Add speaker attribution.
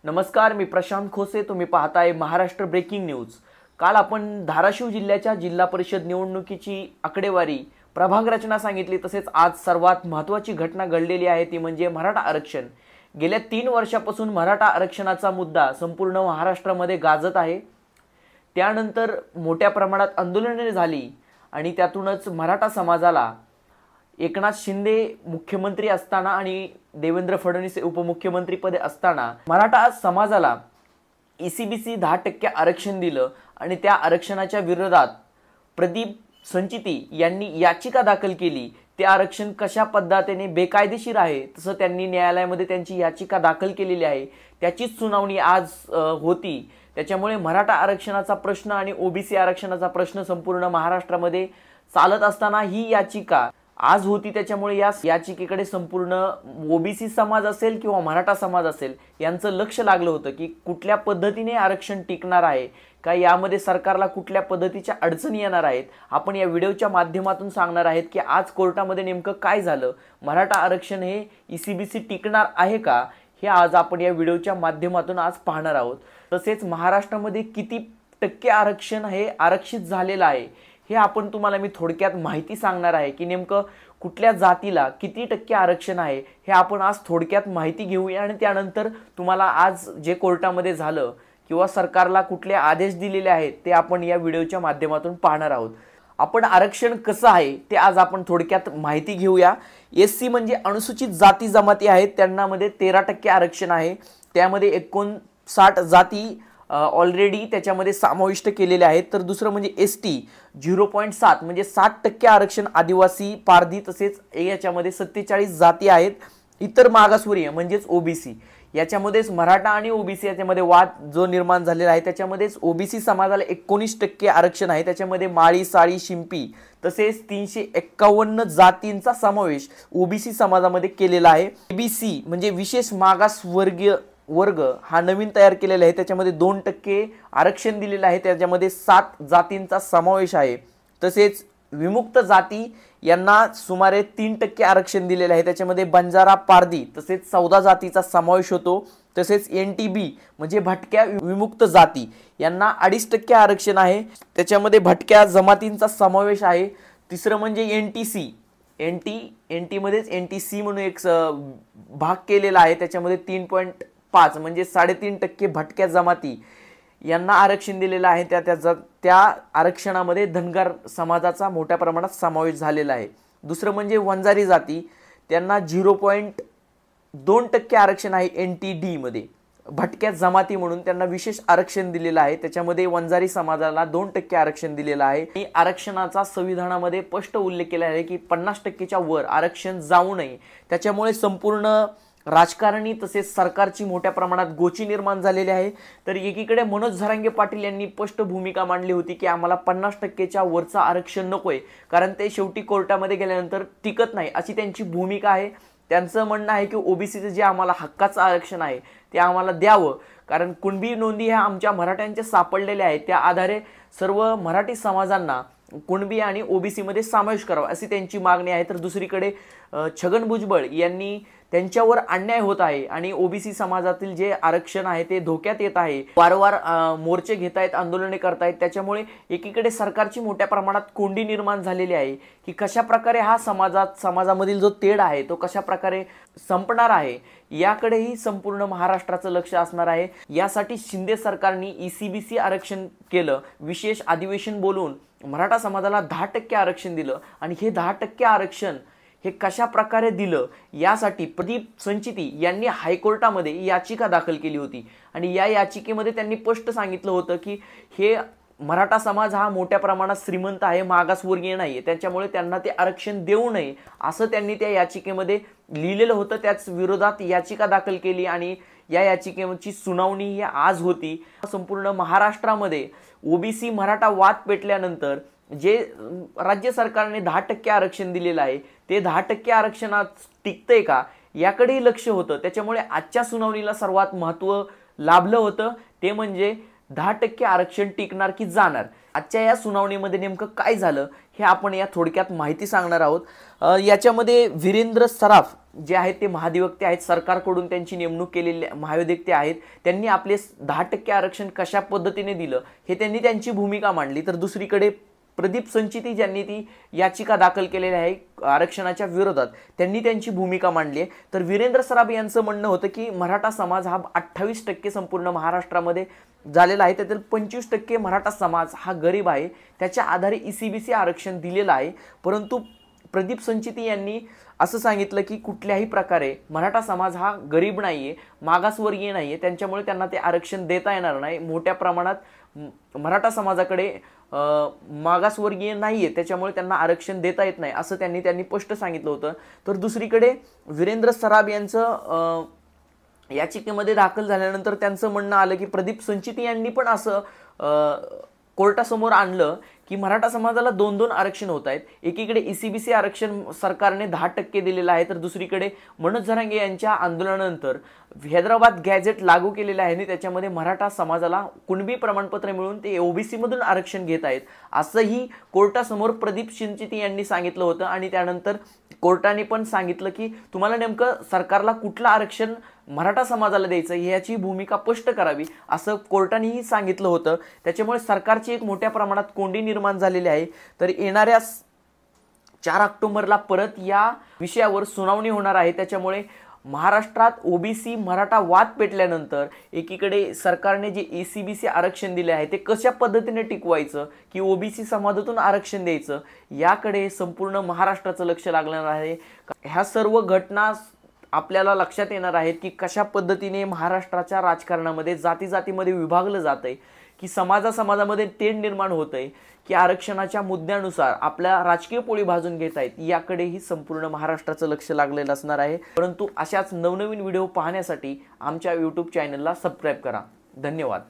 Speaker 1: नमस्कार, मी प्रशांत खोसे. तुम्ही पाहताय महाराष्ट्र ब्रेकिंग न्यूज. काल आपण धाराशिव जिल्ह्याच्या जिल्हा परिषद निवडणुकीची आकडेवारी, प्रभाग रचना सांगितली. तसेच आज सर्वात महत्त्वाची घटना घडलेली आहे ती म्हणजे मराठा आरक्षण. गेल्या 3 वर्षापासून मराठा आरक्षणाचा मुद्दा संपूर्ण महाराष्ट्रामध्ये गाजत आहे. त्यानंतर मोठ्या प्रमाणात आंदोलने झाली आणि त्यातूनच मराठा समाजाला एकनाथ शिंदे मुख्यमंत्री असताना आणि देवेंद्र फडणवीस उपमुख्यमंत्रीपदी असताना मराठा समाजाला ईसीबीसी 10% आरक्षण दिलं आणि त्या आरक्षणाच्या विरोधात प्रदीप संचिती यांनी याचिका दाखल केली. ते आरक्षण कशा पद्धतीने बेकायदेशीर आहे तसं त्यांनी न्यायालयामध्ये त्यांची याचिका दाखल केलेली आहे. त्याचीच सुनावणी आज होती. त्याच्यामुळे मराठा आरक्षणाचा प्रश्न आणि ओबीसी आरक्षणाचा प्रश्न संपूर्ण महाराष्ट्रामध्ये चालत असताना ही याचिका आज होती. त्याच्यामुळे या याचिकेकडे संपूर्ण ओबीसी समाज असेल किंवा मराठा समाज असेल यांचं लक्ष लागलं होतं की कुठल्या पद्धतीने आरक्षण टिकणार आहे का, यामध्ये सरकारला कुठल्या पद्धतीच्या अडचणी येणार आहेत. आपण या व्हिडिओच्या माध्यमातून सांगणार आहेत की आज कोर्टामध्ये नेमकं काय झालं, मराठा आरक्षण हे ईसीबीसी टिकणार आहे का, हे आज आपण या व्हिडिओच्या माध्यमातून आज पाहणार आहोत. तसेच महाराष्ट्रामध्ये किती टक्के आरक्षण हे आरक्षित झालेलं आहे हे आपण तुम्हाला मी थोडक्यात माहिती सांगणार आहे की नेमकं कुठल्या जातीला किती टक्के आरक्षण आहे हे आपण आज थोडक्यात माहिती घेऊया. आणि त्यानंतर तुम्हाला आज जे कोर्टामध्ये झालं किंवा सरकारला कुठले आदेश दिलेले आहेत ते आपण या व्हिडिओच्या माध्यमातून पाहणार आहोत. आपण आरक्षण कसं आहे ते आज आपण थोडक्यात माहिती घेऊया. एससी म्हणजे अनुसूचित जाती जमाती आहेत, त्यांना मध्ये 13% आरक्षण आहे. त्यामध्ये 59 जाती ऑलरेडी त्याच्यामध्ये समाविष्ट केलेले आहेत. तर दुसरं म्हणजे एसटी 0.7 म्हणजे 60% आरक्षण आदिवासी, पारधी तसेच याच्यामध्ये 47 जाती आहेत. इतर मागासवर्गीय म्हणजेच ओबीसी, याच्यामध्येच मराठा आणि ओबीसी याच्यामध्ये वाद जो निर्माण झालेला आहे. त्याच्यामध्येच ओबीसी समाजाला 19% आरक्षण आहे. त्याच्यामध्ये माळी, साळी, शिंपी तसेच 351 जातींचा समावेश ओबीसी समाजामध्ये केलेला आहे. एबीसी म्हणजे विशेष मागासवर्गीय वर्ग हा नवीन तयार केलेला आहे. त्याच्यामध्ये 2% आरक्षण दिलेलं आहे. त्याच्यामध्ये 7 जातींचा समावेश आहे. तसेच विमुक्त जाती यांना सुमारे 3% आरक्षण दिलेलं आहे. त्याच्यामध्ये बंजारा, पारधी तसेच 14 जातीचा समावेश होतो. तसेच एनटीबी म्हणजे भटक्या विमुक्त जाती यांना 2.5% आरक्षण आहे. त्याच्यामध्ये भटक्या जमातींचा समावेश आहे. तिसरं म्हणजे एनटीसी, एनटी मध्येच एनटीसी म्हणून एक भाग केलेला आहे. त्याच्यामध्ये 3.5 म्हणजे 3.5% भटक्या जमाती यांना आरक्षण दिलेलं आहे. त्या आरक्षणामध्ये धनगर समाजाचा मोठ्या प्रमाणात समावेश झालेला आहे. दुसरं म्हणजे वंजारी जाती, त्यांना 0.2% आरक्षण आहे. एनटीडी मध्ये भटक्या जमाती म्हणून त्यांना विशेष आरक्षण दिलेलं आहे. त्याच्यामध्ये वंजारी समाजाला 2% आरक्षण दिलेलं आहे. आणि आरक्षणाचा संविधानामध्ये स्पष्ट उल्लेख केला आहे की 50%च्या वर आरक्षण जाऊ नये. त्याच्यामुळे संपूर्ण राजकारणी तसेच सरकारची मोठ्या प्रमाणात गोची निर्माण झालेली आहे. तर एकीकडे मनोज झरांगे पाटील यांनी स्पष्ट भूमिका मांडली होती की आम्हाला 50%च्या वरचं आरक्षण नकोय, कारण ते शेवटी कोर्टामध्ये गेल्यानंतर टिकत नाही, अशी त्यांची भूमिका आहे. त्यांचं म्हणणं आहे की ओबीसीचं जे आम्हाला हक्काचं आरक्षण आहे ते आम्हाला द्यावं, कारण कुणबी नोंदी ह्या आमच्या मराठ्यांच्या सापडलेल्या आहेत. त्या आधारे सर्व मराठी समाजांना कुणबी आणि ओबीसी मध्ये समावेश करावा अशी त्यांची मागणी आहे. तर दुसरीकडे छगन भुजबळ यांनी त्यांच्यावर अन्याय होत आहे आणि ओबीसी समाजातील जे आरक्षण आहे ते धोक्यात येत आहे, वारंवार मोर्चे घेत आहेत, आंदोलने करतायत. त्याच्यामुळे एकीकडे सरकारची मोठ्या प्रमाणात कोंडी निर्माण झालेली आहे की कशा प्रकारे हा समाजामधील जो तेढ आहे तो कशा प्रकारे संपणार आहे, याकडेही संपूर्ण महाराष्ट्राचं लक्ष असणार आहे. यासाठी शिंदे सरकारने ईसीबीसी आरक्षण केलं, विशेष अधिवेशन बोलून मराठा समाजाला 10% आरक्षण दिलं. आणि हे 10% आरक्षण हे कशा प्रकारे दिलं यासाठी प्रदीप संचिती यांनी हायकोर्टामध्ये याचिका दाखल केली होती. आणि या याचिकेमध्ये त्यांनी स्पष्ट सांगितलं होतं की हे मराठा समाज हा मोठ्या प्रमाणात श्रीमंत आहे, मागासवर्गीय नाही, त्याच्यामुळे त्यांना ते आरक्षण देऊ नये असं त्यांनी त्या याचिकेमध्ये लिहिलेलं होतं. त्याच विरोधात याचिका दाखल केली आणि या याचिकेची सुनावणी ही आज होती. संपूर्ण महाराष्ट्रामध्ये ओबीसी मराठा वाद पेटल्यानंतर जे राज्य सरकारने 10% आरक्षण दिलेलं आहे ते 10% आरक्षणात टिकतंय का याकडेही लक्ष होतं. त्याच्यामुळे आजच्या सुनावणीला सर्वात महत्त्व लाभलं होतं ते म्हणजे 10% आरक्षण टिकणार की जाणार. आजच्या या सुनावणीमध्ये नेमकं काय झालं हे आपण या थोडक्यात माहिती सांगणार आहोत। याच्यामध्ये वीरेंद्र सराफ जे आहेत ते महाधिवक्ते आहेत, सरकारकडून त्यांची नेमणूक केलेले महाधिवक्ते आहेत। त्यांनी आपले 10% आरक्षण कशा पद्धतीने दिलं हे त्यांनी त्यांची भूमिका मांडली। तर दुसरीकडे प्रदीप संचिती ज्यांनी ती याचिका दाखल केलेली आहे आरक्षणाच्या विरोधात, त्यांनी त्यांची भूमिका मांडली आहे। तर वीरेंद्र सराफ यांचं म्हणणं होतं की मराठा समाज हा 28% संपूर्ण महाराष्ट्रामध्ये झालेला आहे, त्यातील 25% मराठा समाज हा गरीब आहे, त्याच्या आधारे ECBC आरक्षण दिलेलं आहे। परंतु प्रदीप संचिती यांनी असं सांगितलं की कुठल्याही प्रकारे मराठा समाज हा गरीब नाहीये, मागासवर्गीय नाहीये, त्यांच्यामुळे त्यांना ते आरक्षण देता येणार नाही। मोठ्या प्रमाणात मराठा समाजाकडे मागासवर्गीय नाहीये, त्याच्यामुळे त्यांना आरक्षण देता येत नाही असं त्यांनी स्पष्ट सांगितलं होतं। तर दुसरीकडे वीरेंद्र सराफ यांचं याचिकेमध्ये दाखल झाल्यानंतर त्यांचं म्हणणं आलं की प्रदीप संचिती यांनी पण असं कोर्टासमोर आणलं की मराठा समाजाला 2-2 आरक्षण होत आहेत। एकीकडे ECBC आरक्षण सरकारने 10% दिलेलं आहे, तर दुसरीकडे मनोज जरांगे यांच्या आंदोलनानंतर हैदराबाद गॅझेट लागू केलेलं आहे आणि त्याच्यामध्ये मराठा समाजाला कुणबी प्रमाणपत्र मिळून ते OBC मधून आरक्षण घेत आहेत असंही कोर्टासमोर प्रदीप संचिती यांनी सांगितलं होतं। आणि त्यानंतर कोर्टाने पण सांगितलं की तुम्हाला नेमकं सरकारला कुठलं आरक्षण मराठा समाजाला द्यायचं याची भूमिका स्पष्ट करावी असं कोर्टानेही सांगितलं होतं। त्याच्यामुळे सरकारची एक मोठ्या प्रमाणात कोंडी निर्माण झालेली आहे। तर येणाऱ्या 4 ऑक्टोबरला परत या विषयावर सुनावणी होणार आहे। त्याच्यामुळे महाराष्ट्रात OBC मराठा वाद पेटल्यानंतर एकीकडे सरकारने जे ECBC आरक्षण दिले आहे ते कशा पद्धतीने टिकवायचं की OBC समाजातून आरक्षण द्यायचं याकडे संपूर्ण महाराष्ट्राचं लक्ष लागणार आहे। ह्या सर्व घटना आपल्याला लक्षात येणार आहेत की कशा पद्धतीने महाराष्ट्राच्या राजकारणामध्ये जाती-जातीमध्ये विभागलं जातंय, की समाजामध्ये तेढ निर्माण होतंय, की आरक्षणाच्या मुद्द्यानुसार आपल्या राजकीय पोळी भाजून घेत आहेत, याकडेही संपूर्ण महाराष्ट्राचं लक्ष लागलेलं असणार आहे। परंतु अशाच नवनवीन व्हिडिओ पाहण्यासाठी आमच्या YouTube चॅनलला सबस्क्राईब करा। धन्यवाद।